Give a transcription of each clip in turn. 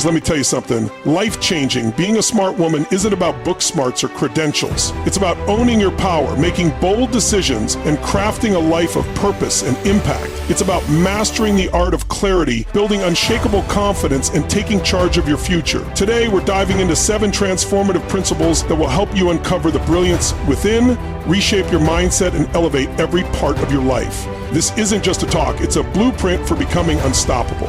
Let me tell you something. Life-changing, being a smart woman isn't about book smarts or credentials. It's about owning your power, making bold decisions, and crafting a life of purpose and impact. It's about mastering the art of clarity, building unshakable confidence, and taking charge of your future. Today, we're diving into 7 transformative principles that will help you uncover the brilliance within, reshape your mindset, and elevate every part of your life. This isn't just a talk, it's a blueprint for becoming unstoppable.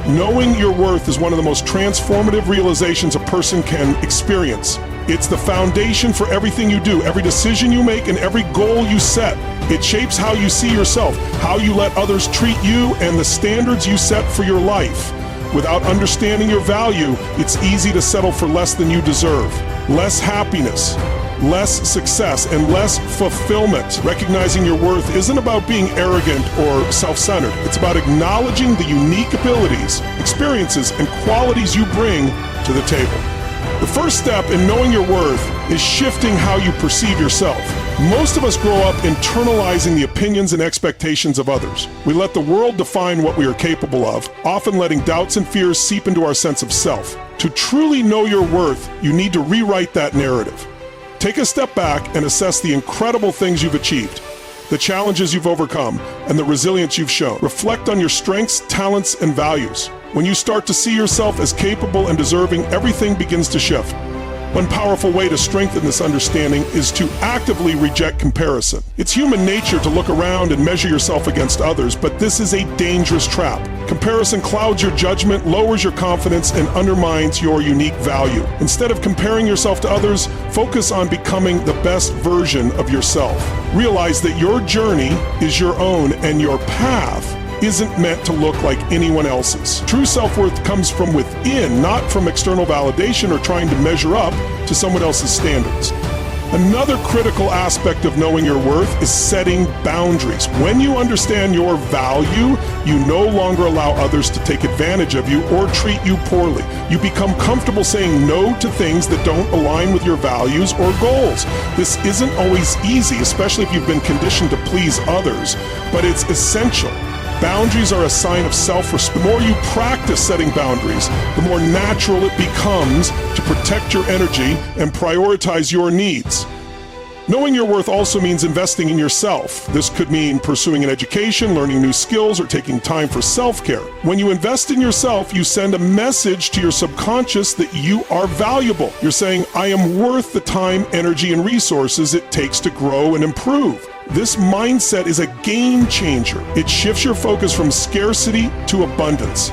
Knowing your worth is one of the most transformative realizations a person can experience. It's the foundation for everything you do, every decision you make, and every goal you set. It shapes how you see yourself, how you let others treat you, and the standards you set for your life. Without understanding your value, it's easy to settle for less than you deserve. Less happiness, less success, and less fulfillment. Recognizing your worth isn't about being arrogant or self-centered. It's about acknowledging the unique abilities, experiences, and qualities you bring to the table. The first step in knowing your worth is shifting how you perceive yourself. Most of us grow up internalizing the opinions and expectations of others. We let the world define what we are capable of, often letting doubts and fears seep into our sense of self. To truly know your worth, you need to rewrite that narrative. Take a step back and assess the incredible things you've achieved, the challenges you've overcome, and the resilience you've shown. Reflect on your strengths, talents, and values. When you start to see yourself as capable and deserving, everything begins to shift. One powerful way to strengthen this understanding is to actively reject comparison. It's human nature to look around and measure yourself against others, but this is a dangerous trap. Comparison clouds your judgment, lowers your confidence, and undermines your unique value. Instead of comparing yourself to others, focus on becoming the best version of yourself. Realize that your journey is your own and your path isn't meant to look like anyone else's. True self-worth comes from within, not from external validation or trying to measure up to someone else's standards. Another critical aspect of knowing your worth is setting boundaries. When you understand your value, you no longer allow others to take advantage of you or treat you poorly. You become comfortable saying no to things that don't align with your values or goals. This isn't always easy, especially if you've been conditioned to please others, but it's essential. Boundaries are a sign of self-respect. The more you practice setting boundaries, the more natural it becomes to protect your energy and prioritize your needs. Knowing your worth also means investing in yourself. This could mean pursuing an education, learning new skills, or taking time for self-care. When you invest in yourself, you send a message to your subconscious that you are valuable. You're saying, I am worth the time, energy, and resources it takes to grow and improve. This mindset is a game changer. It shifts your focus from scarcity to abundance,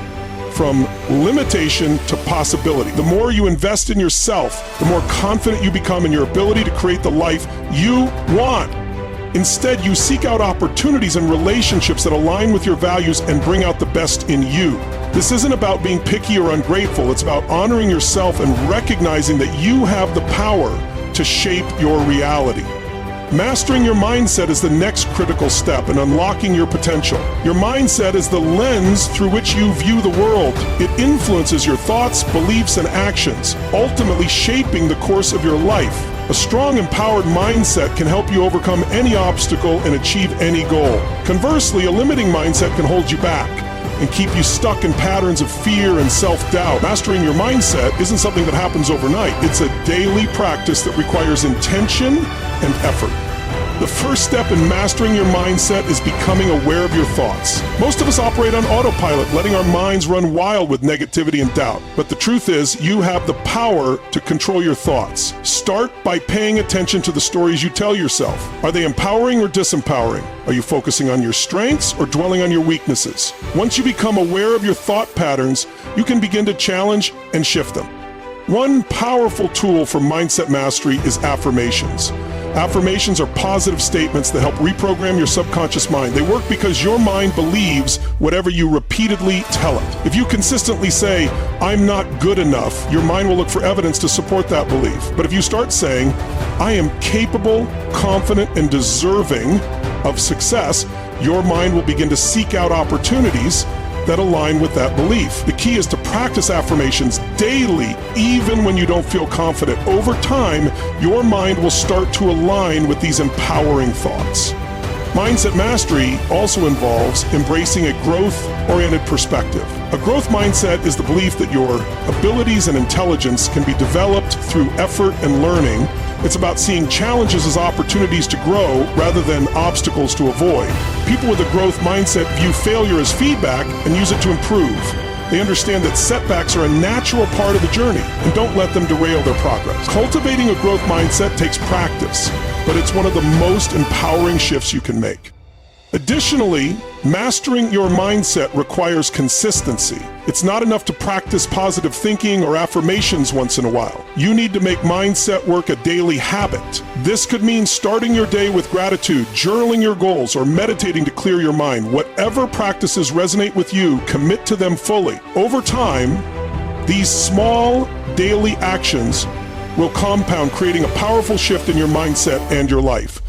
from limitation to possibility. The more you invest in yourself, the more confident you become in your ability to create the life you want. Instead, you seek out opportunities and relationships that align with your values and bring out the best in you. This isn't about being picky or ungrateful. It's about honoring yourself and recognizing that you have the power to shape your reality. Mastering your mindset is the next critical step in unlocking your potential. Your mindset is the lens through which you view the world. It influences your thoughts, beliefs, and actions, ultimately shaping the course of your life. A strong, empowered mindset can help you overcome any obstacle and achieve any goal. Conversely, a limiting mindset can hold you back and keep you stuck in patterns of fear and self-doubt. Mastering your mindset isn't something that happens overnight. It's a daily practice that requires intention and effort. The first step in mastering your mindset is becoming aware of your thoughts. Most of us operate on autopilot, letting our minds run wild with negativity and doubt. But the truth is, you have the power to control your thoughts. Start by paying attention to the stories you tell yourself. Are they empowering or disempowering? Are you focusing on your strengths or dwelling on your weaknesses? Once you become aware of your thought patterns, you can begin to challenge and shift them. One powerful tool for mindset mastery is affirmations. Affirmations are positive statements that help reprogram your subconscious mind. They work because your mind believes whatever you repeatedly tell it. If you consistently say, I'm not good enough, your mind will look for evidence to support that belief. But if you start saying, I am capable, confident, and deserving of success, your mind will begin to seek out opportunities that align with that belief. The key is to practice affirmations daily, even when you don't feel confident. Over time, your mind will start to align with these empowering thoughts. Mindset mastery also involves embracing a growth-oriented perspective. A growth mindset is the belief that your abilities and intelligence can be developed through effort and learning. It's about seeing challenges as opportunities to grow rather than obstacles to avoid. People with a growth mindset view failure as feedback and use it to improve. They understand that setbacks are a natural part of the journey and don't let them derail their progress. Cultivating a growth mindset takes practice, but it's one of the most empowering shifts you can make. Additionally, mastering your mindset requires consistency. It's not enough to practice positive thinking or affirmations once in a while. You need to make mindset work a daily habit. This could mean starting your day with gratitude, journaling your goals, or meditating to clear your mind. Whatever practices resonate with you, commit to them fully. Over time, these small daily actions will compound, creating a powerful shift in your mindset and your life.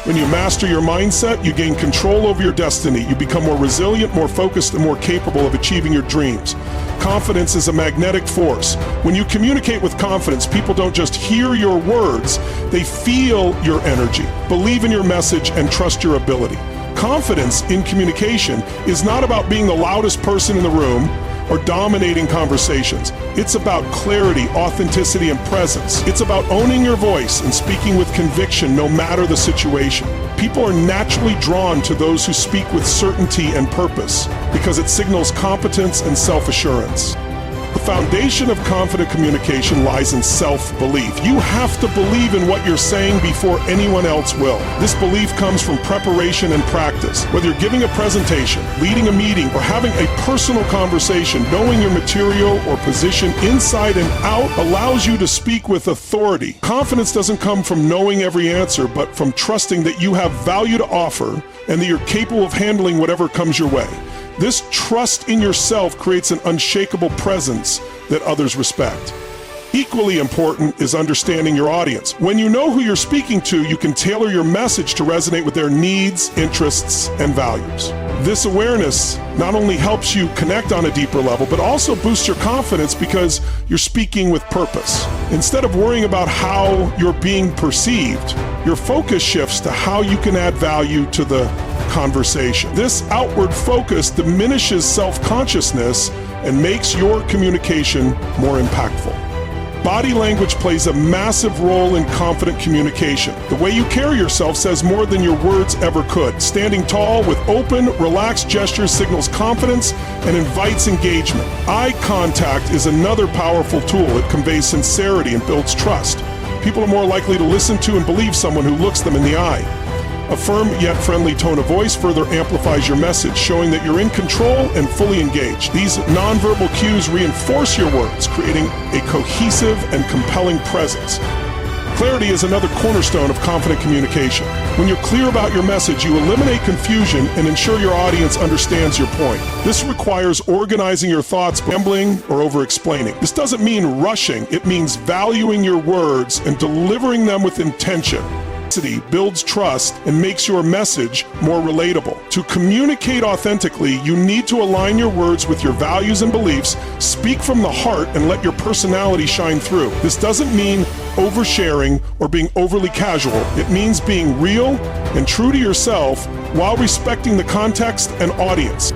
When you master your mindset, you gain control over your destiny. You become more resilient, more focused, and more capable of achieving your dreams. Confidence is a magnetic force. When you communicate with confidence, people don't just hear your words, they feel your energy, believe in your message, and trust your ability. Confidence in communication is not about being the loudest person in the room or dominating conversations. It's about clarity, authenticity, and presence. It's about owning your voice and speaking with conviction no matter the situation. People are naturally drawn to those who speak with certainty and purpose because it signals competence and self-assurance. The foundation of confident communication lies in self-belief. You have to believe in what you're saying before anyone else will. This belief comes from preparation and practice. Whether you're giving a presentation, leading a meeting, or having a personal conversation, knowing your material or position inside and out allows you to speak with authority. Confidence doesn't come from knowing every answer, but from trusting that you have value to offer and that you're capable of handling whatever comes your way. This trust in yourself creates an unshakable presence that others respect. Equally important is understanding your audience. When you know who you're speaking to, you can tailor your message to resonate with their needs, interests, and values. This awareness not only helps you connect on a deeper level, but also boosts your confidence because you're speaking with purpose. Instead of worrying about how you're being perceived, your focus shifts to how you can add value to the conversation. This outward focus diminishes self-consciousness and makes your communication more impactful. Body language plays a massive role in confident communication. The way you carry yourself says more than your words ever could. Standing tall with open, relaxed gestures signals confidence and invites engagement. Eye contact is another powerful tool. It conveys sincerity and builds trust. People are more likely to listen to and believe someone who looks them in the eye. A firm yet friendly tone of voice further amplifies your message, showing that you're in control and fully engaged. These nonverbal cues reinforce your words, creating a cohesive and compelling presence. Clarity is another cornerstone of confident communication. When you're clear about your message, you eliminate confusion and ensure your audience understands your point. This requires organizing your thoughts, rambling, or over-explaining. This doesn't mean rushing. It means valuing your words and delivering them with intention. Builds trust and makes your message more relatable. To communicate authentically, you need to align your words with your values and beliefs, speak from the heart, and let your personality shine through. This doesn't mean oversharing or being overly casual. It means being real and true to yourself while respecting the context and audience.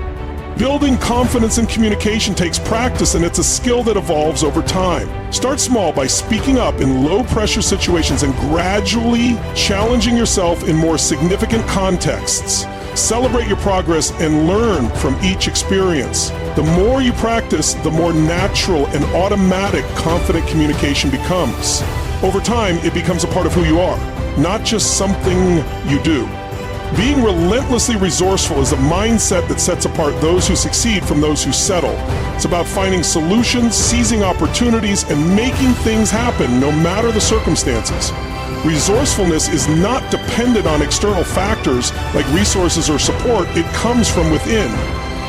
Building confidence in communication takes practice, and it's a skill that evolves over time. Start small by speaking up in low-pressure situations and gradually challenging yourself in more significant contexts. Celebrate your progress and learn from each experience. The more you practice, the more natural and automatic confident communication becomes. Over time, it becomes a part of who you are, not just something you do. Being relentlessly resourceful is a mindset that sets apart those who succeed from those who settle. It's about finding solutions, seizing opportunities, and making things happen no matter the circumstances. Resourcefulness is not dependent on external factors like resources or support. It comes from within.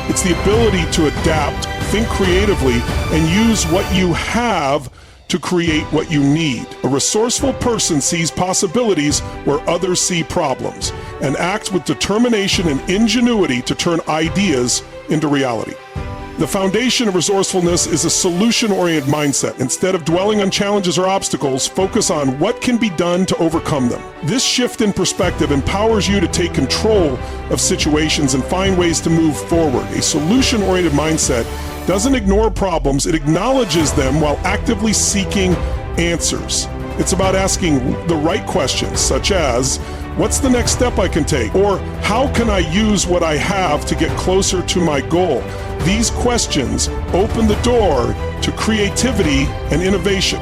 It's the ability to adapt, think creatively, and use what you have to create what you need. A resourceful person sees possibilities where others see problems and acts with determination and ingenuity to turn ideas into reality. The foundation of resourcefulness is a solution-oriented mindset. Instead of dwelling on challenges or obstacles, focus on what can be done to overcome them. This shift in perspective empowers you to take control of situations and find ways to move forward. A solution-oriented mindset doesn't ignore problems, it acknowledges them while actively seeking answers. It's about asking the right questions, such as, what's the next step I can take? Or how can I use what I have to get closer to my goal? These questions open the door to creativity and innovation.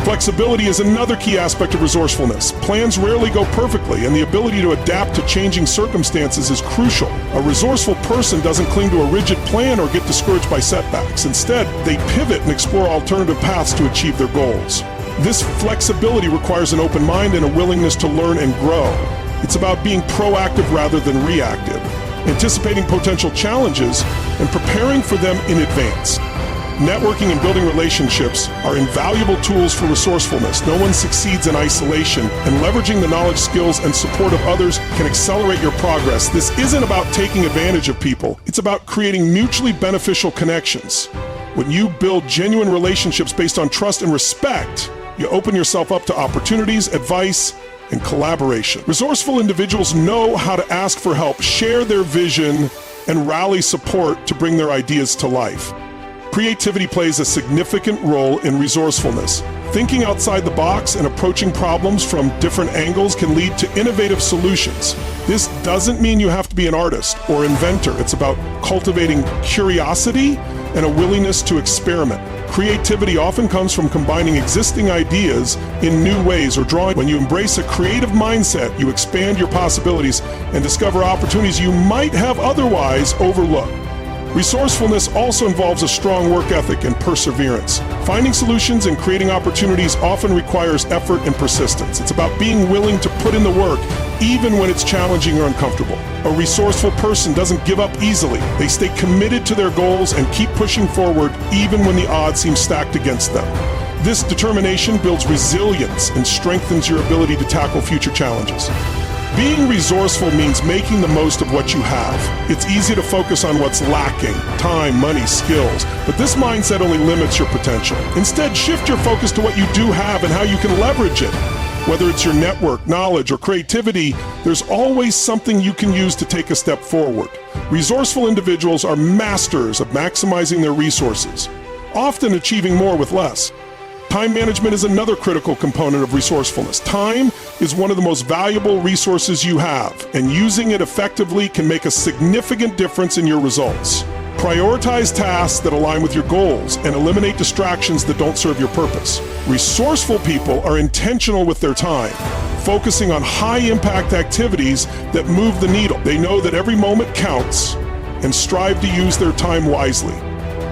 Flexibility is another key aspect of resourcefulness. Plans rarely go perfectly, and the ability to adapt to changing circumstances is crucial. A resourceful person doesn't cling to a rigid plan or get discouraged by setbacks. Instead, they pivot and explore alternative paths to achieve their goals. This flexibility requires an open mind and a willingness to learn and grow. It's about being proactive rather than reactive, anticipating potential challenges and preparing for them in advance. Networking and building relationships are invaluable tools for resourcefulness. No one succeeds in isolation, and leveraging the knowledge, skills, and support of others can accelerate your progress. This isn't about taking advantage of people. It's about creating mutually beneficial connections. When you build genuine relationships based on trust and respect, you open yourself up to opportunities, advice, and collaboration. Resourceful individuals know how to ask for help, share their vision, and rally support to bring their ideas to life. Creativity plays a significant role in resourcefulness. Thinking outside the box and approaching problems from different angles can lead to innovative solutions. This doesn't mean you have to be an artist or inventor. It's about cultivating curiosity and a willingness to experiment. Creativity often comes from combining existing ideas in new ways or drawing. When you embrace a creative mindset, you expand your possibilities and discover opportunities you might have otherwise overlooked. Resourcefulness also involves a strong work ethic and perseverance. Finding solutions and creating opportunities often requires effort and persistence. It's about being willing to put in the work even when it's challenging or uncomfortable. A resourceful person doesn't give up easily. They stay committed to their goals and keep pushing forward even when the odds seem stacked against them. This determination builds resilience and strengthens your ability to tackle future challenges. Being resourceful means making the most of what you have. It's easy to focus on what's lacking, time, money, skills, but this mindset only limits your potential. Instead, shift your focus to what you do have and how you can leverage it. Whether it's your network, knowledge, or creativity, there's always something you can use to take a step forward. Resourceful individuals are masters of maximizing their resources, often achieving more with less. Time management is another critical component of resourcefulness. Time is one of the most valuable resources you have, and using it effectively can make a significant difference in your results. Prioritize tasks that align with your goals and eliminate distractions that don't serve your purpose. Resourceful people are intentional with their time, focusing on high-impact activities that move the needle. They know that every moment counts and strive to use their time wisely.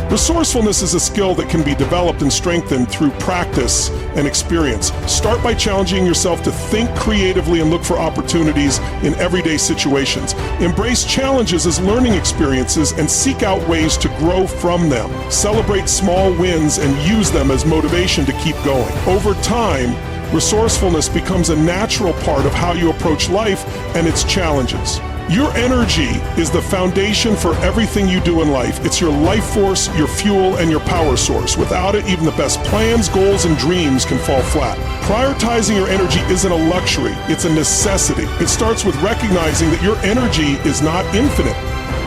Resourcefulness is a skill that can be developed and strengthened through practice and experience. Start by challenging yourself to think creatively and look for opportunities in everyday situations. Embrace challenges as learning experiences and seek out ways to grow from them. Celebrate small wins and use them as motivation to keep going. Over time, resourcefulness becomes a natural part of how you approach life and its challenges. Your energy is the foundation for everything you do in life. It's your life force, your fuel, and your power source. Without it, even the best plans, goals, and dreams can fall flat. Prioritizing your energy isn't a luxury, it's a necessity. It starts with recognizing that your energy is not infinite.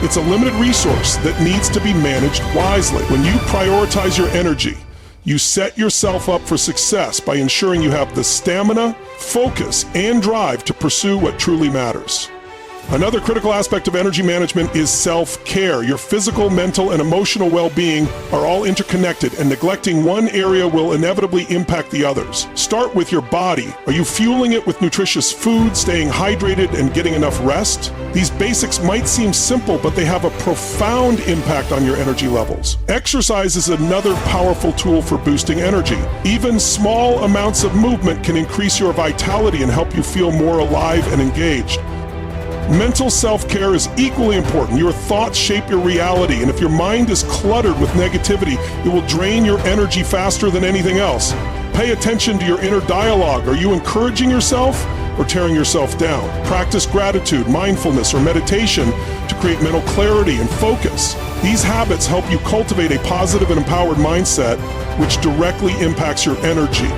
It's a limited resource that needs to be managed wisely. When you prioritize your energy, you set yourself up for success by ensuring you have the stamina, focus, and drive to pursue what truly matters. Another critical aspect of energy management is self-care. Your physical, mental, and emotional well-being are all interconnected, and neglecting one area will inevitably impact the others. Start with your body. Are you fueling it with nutritious food, staying hydrated, and getting enough rest? These basics might seem simple, but they have a profound impact on your energy levels. Exercise is another powerful tool for boosting energy. Even small amounts of movement can increase your vitality and help you feel more alive and engaged. Mental self-care is equally important. Your thoughts shape your reality, and if your mind is cluttered with negativity, it will drain your energy faster than anything else. Pay attention to your inner dialogue. Are you encouraging yourself or tearing yourself down? Practice gratitude, mindfulness, or meditation to create mental clarity and focus. These habits help you cultivate a positive and empowered mindset, which directly impacts your energy.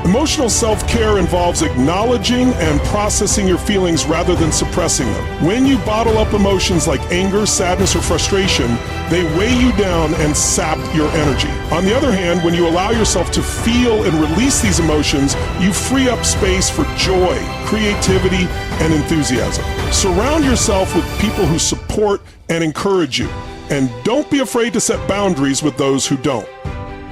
Emotional self-care involves acknowledging and processing your feelings rather than suppressing them. When you bottle up emotions like anger, sadness, or frustration, they weigh you down and sap your energy. On the other hand, when you allow yourself to feel and release these emotions, you free up space for joy, creativity, and enthusiasm. Surround yourself with people who support and encourage you, and don't be afraid to set boundaries with those who don't.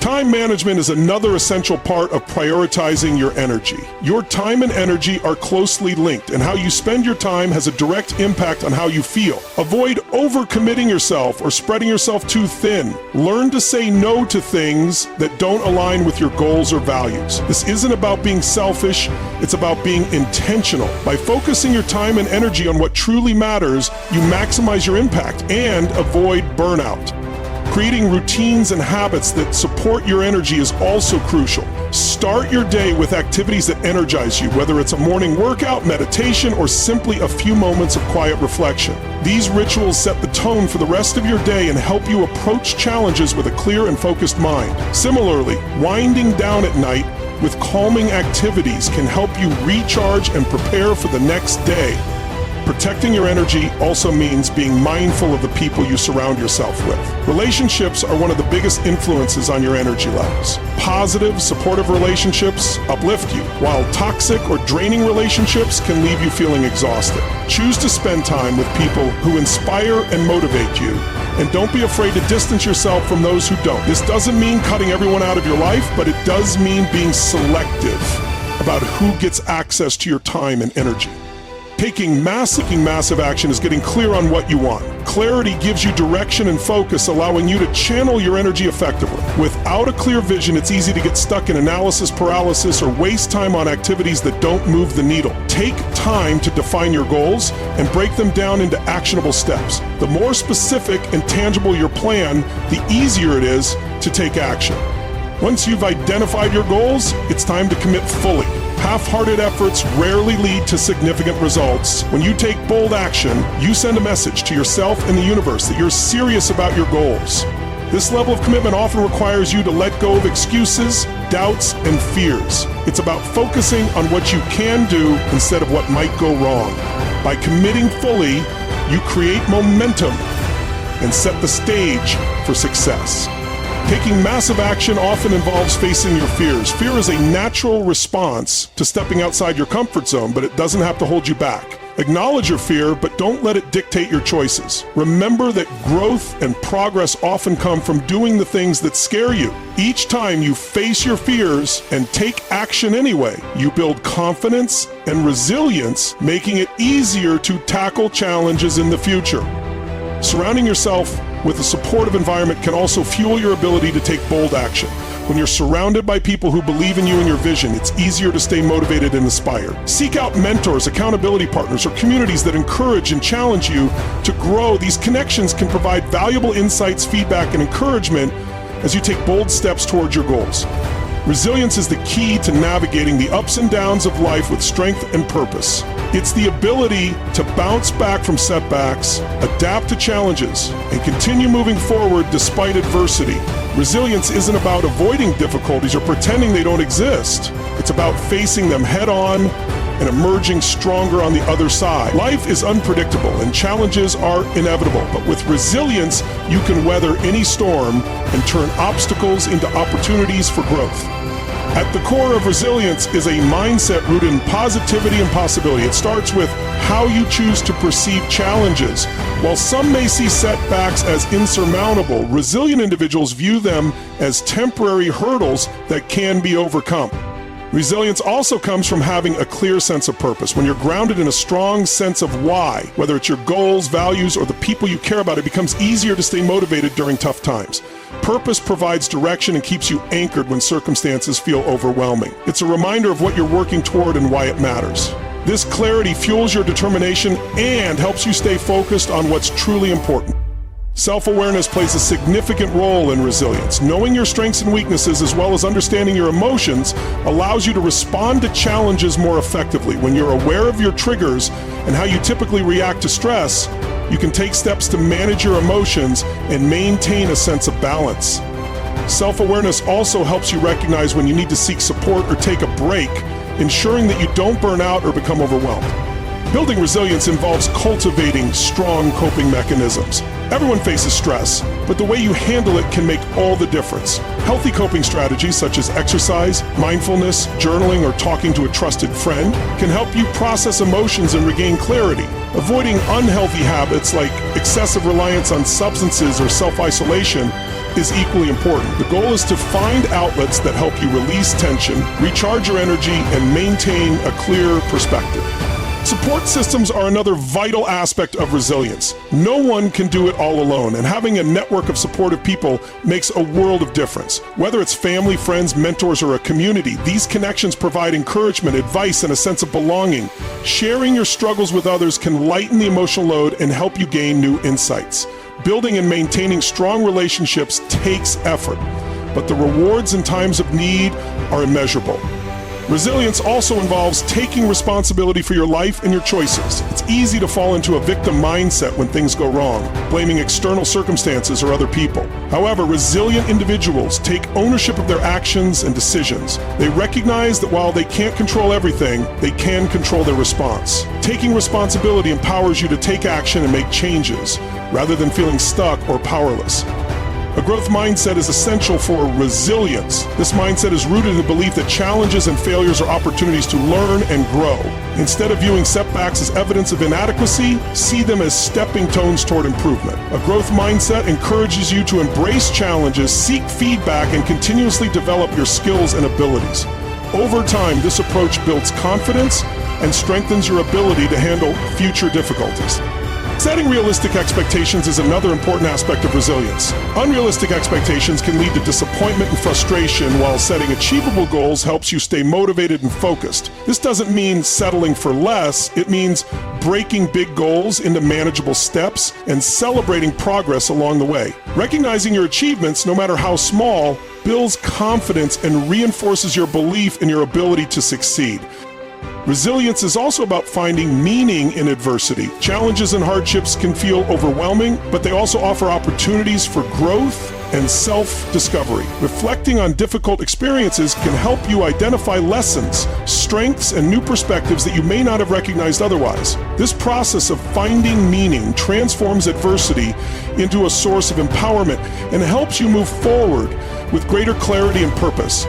Time management is another essential part of prioritizing your energy. Your time and energy are closely linked, and how you spend your time has a direct impact on how you feel. Avoid overcommitting yourself or spreading yourself too thin. Learn to say no to things that don't align with your goals or values. This isn't about being selfish, it's about being intentional. By focusing your time and energy on what truly matters, you maximize your impact and avoid burnout. Creating routines and habits that support your energy is also crucial. Start your day with activities that energize you, whether it's a morning workout, meditation, or simply a few moments of quiet reflection. These rituals set the tone for the rest of your day and help you approach challenges with a clear and focused mind. Similarly, winding down at night with calming activities can help you recharge and prepare for the next day. Protecting your energy also means being mindful of the people you surround yourself with. Relationships are one of the biggest influences on your energy levels. Positive, supportive relationships uplift you, while toxic or draining relationships can leave you feeling exhausted. Choose to spend time with people who inspire and motivate you, and don't be afraid to distance yourself from those who don't. This doesn't mean cutting everyone out of your life, but it does mean being selective about who gets access to your time and energy. Taking massive action is getting clear on what you want. Clarity gives you direction and focus, allowing you to channel your energy effectively. Without a clear vision, it's easy to get stuck in analysis paralysis or waste time on activities that don't move the needle. Take time to define your goals and break them down into actionable steps. The more specific and tangible your plan, the easier it is to take action. Once you've identified your goals, it's time to commit fully. Half-hearted efforts rarely lead to significant results. When you take bold action, you send a message to yourself and the universe that you're serious about your goals. This level of commitment often requires you to let go of excuses, doubts, and fears. It's about focusing on what you can do instead of what might go wrong. By committing fully, you create momentum and set the stage for success. Taking massive action often involves facing your fears. Fear is a natural response to stepping outside your comfort zone, but it doesn't have to hold you back. Acknowledge your fear, but don't let it dictate your choices. Remember that growth and progress often come from doing the things that scare you. Each time you face your fears and take action anyway, you build confidence and resilience, making it easier to tackle challenges in the future. Surrounding yourself with a supportive environment can also fuel your ability to take bold action. When you're surrounded by people who believe in you and your vision, it's easier to stay motivated and inspired. Seek out mentors, accountability partners, or communities that encourage and challenge you to grow. These connections can provide valuable insights, feedback, and encouragement as you take bold steps towards your goals. Resilience is the key to navigating the ups and downs of life with strength and purpose. It's the ability to bounce back from setbacks, adapt to challenges, and continue moving forward despite adversity. Resilience isn't about avoiding difficulties or pretending they don't exist. It's about facing them head on and emerging stronger on the other side. Life is unpredictable and challenges are inevitable, but with resilience, you can weather any storm and turn obstacles into opportunities for growth. At the core of resilience is a mindset rooted in positivity and possibility. It starts with how you choose to perceive challenges. While some may see setbacks as insurmountable, resilient individuals view them as temporary hurdles that can be overcome. Resilience also comes from having a clear sense of purpose. When you're grounded in a strong sense of why, whether it's your goals, values, or the people you care about, it becomes easier to stay motivated during tough times. Purpose provides direction and keeps you anchored when circumstances feel overwhelming. It's a reminder of what you're working toward and why it matters. This clarity fuels your determination and helps you stay focused on what's truly important. Self-awareness plays a significant role in resilience. Knowing your strengths and weaknesses, as well as understanding your emotions, allows you to respond to challenges more effectively. When you're aware of your triggers and how you typically react to stress, You can take steps to manage your emotions and maintain a sense of balance. Self-awareness also helps you recognize when you need to seek support or take a break, ensuring that you don't burn out or become overwhelmed. Building resilience involves cultivating strong coping mechanisms. Everyone faces stress, but the way you handle it can make all the difference. Healthy coping strategies such as exercise, mindfulness, journaling, or talking to a trusted friend can help you process emotions and regain clarity. Avoiding unhealthy habits like excessive reliance on substances or self-isolation is equally important. The goal is to find outlets that help you release tension, recharge your energy, and maintain a clear perspective. Support systems are another vital aspect of resilience. No one can do it all alone, and having a network of supportive people makes a world of difference. Whether it's family, friends, mentors, or a community, these connections provide encouragement, advice, and a sense of belonging. Sharing your struggles with others can lighten the emotional load and help you gain new insights. Building and maintaining strong relationships takes effort, but the rewards in times of need are immeasurable. Resilience also involves taking responsibility for your life and your choices. It's easy to fall into a victim mindset when things go wrong, blaming external circumstances or other people. However, resilient individuals take ownership of their actions and decisions. They recognize that while they can't control everything, they can control their response. Taking responsibility empowers you to take action and make changes, rather than feeling stuck or powerless. A growth mindset is essential for resilience. This mindset is rooted in the belief that challenges and failures are opportunities to learn and grow. Instead of viewing setbacks as evidence of inadequacy, see them as stepping stones toward improvement. A growth mindset encourages you to embrace challenges, seek feedback, and continuously develop your skills and abilities. Over time, this approach builds confidence and strengthens your ability to handle future difficulties. Setting realistic expectations is another important aspect of resilience. Unrealistic expectations can lead to disappointment and frustration, while setting achievable goals helps you stay motivated and focused. This doesn't mean settling for less, it means breaking big goals into manageable steps and celebrating progress along the way. Recognizing your achievements, no matter how small, builds confidence and reinforces your belief in your ability to succeed. Resilience is also about finding meaning in adversity. Challenges and hardships can feel overwhelming, but they also offer opportunities for growth and self-discovery. Reflecting on difficult experiences can help you identify lessons, strengths, and new perspectives that you may not have recognized otherwise. This process of finding meaning transforms adversity into a source of empowerment and helps you move forward with greater clarity and purpose.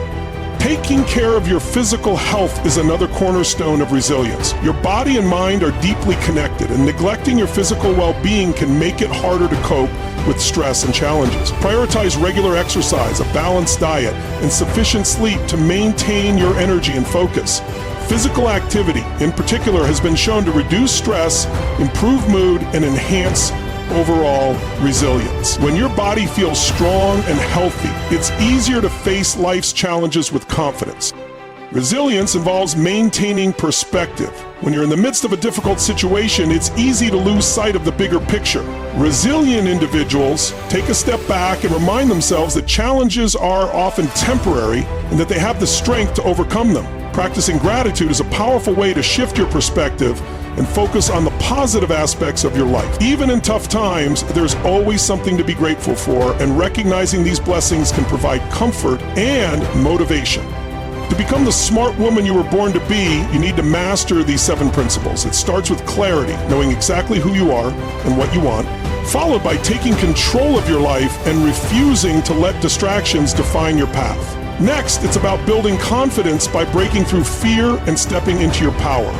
Taking care of your physical health is another cornerstone of resilience. Your body and mind are deeply connected, and neglecting your physical well-being can make it harder to cope with stress and challenges. Prioritize regular exercise, a balanced diet, and sufficient sleep to maintain your energy and focus. Physical activity, in particular, has been shown to reduce stress, improve mood, and enhance overall resilience. When your body feels strong and healthy, it's easier to face life's challenges with confidence. Resilience involves maintaining perspective. When you're in the midst of a difficult situation, it's easy to lose sight of the bigger picture. Resilient individuals take a step back and remind themselves that challenges are often temporary and that they have the strength to overcome them. Practicing gratitude is a powerful way to shift your perspective and focus on the positive aspects of your life. Even in tough times, there's always something to be grateful for, and recognizing these blessings can provide comfort and motivation. To become the smart woman you were born to be, you need to master these 7 principles. It starts with clarity, knowing exactly who you are and what you want, followed by taking control of your life and refusing to let distractions define your path. Next, it's about building confidence by breaking through fear and stepping into your power.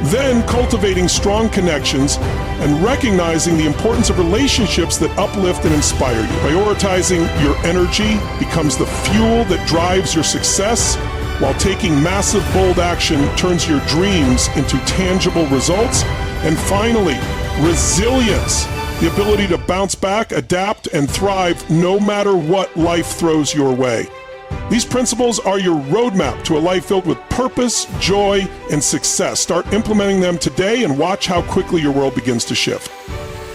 Then, cultivating strong connections and recognizing the importance of relationships that uplift and inspire you. Prioritizing your energy becomes the fuel that drives your success, while taking massive, bold action turns your dreams into tangible results. And finally, resilience, the ability to bounce back, adapt, and thrive no matter what life throws your way. These principles are your roadmap to a life filled with purpose, joy, and success. Start implementing them today and watch how quickly your world begins to shift.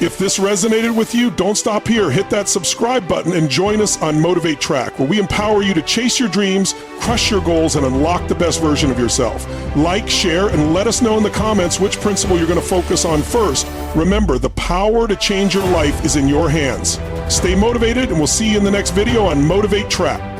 If this resonated with you, don't stop here. Hit that subscribe button and join us on Motivate Track, where we empower you to chase your dreams, crush your goals, and unlock the best version of yourself. Like, share, and let us know in the comments which principle you're going to focus on first. Remember, the power to change your life is in your hands. Stay motivated, and we'll see you in the next video on Motivate Trap.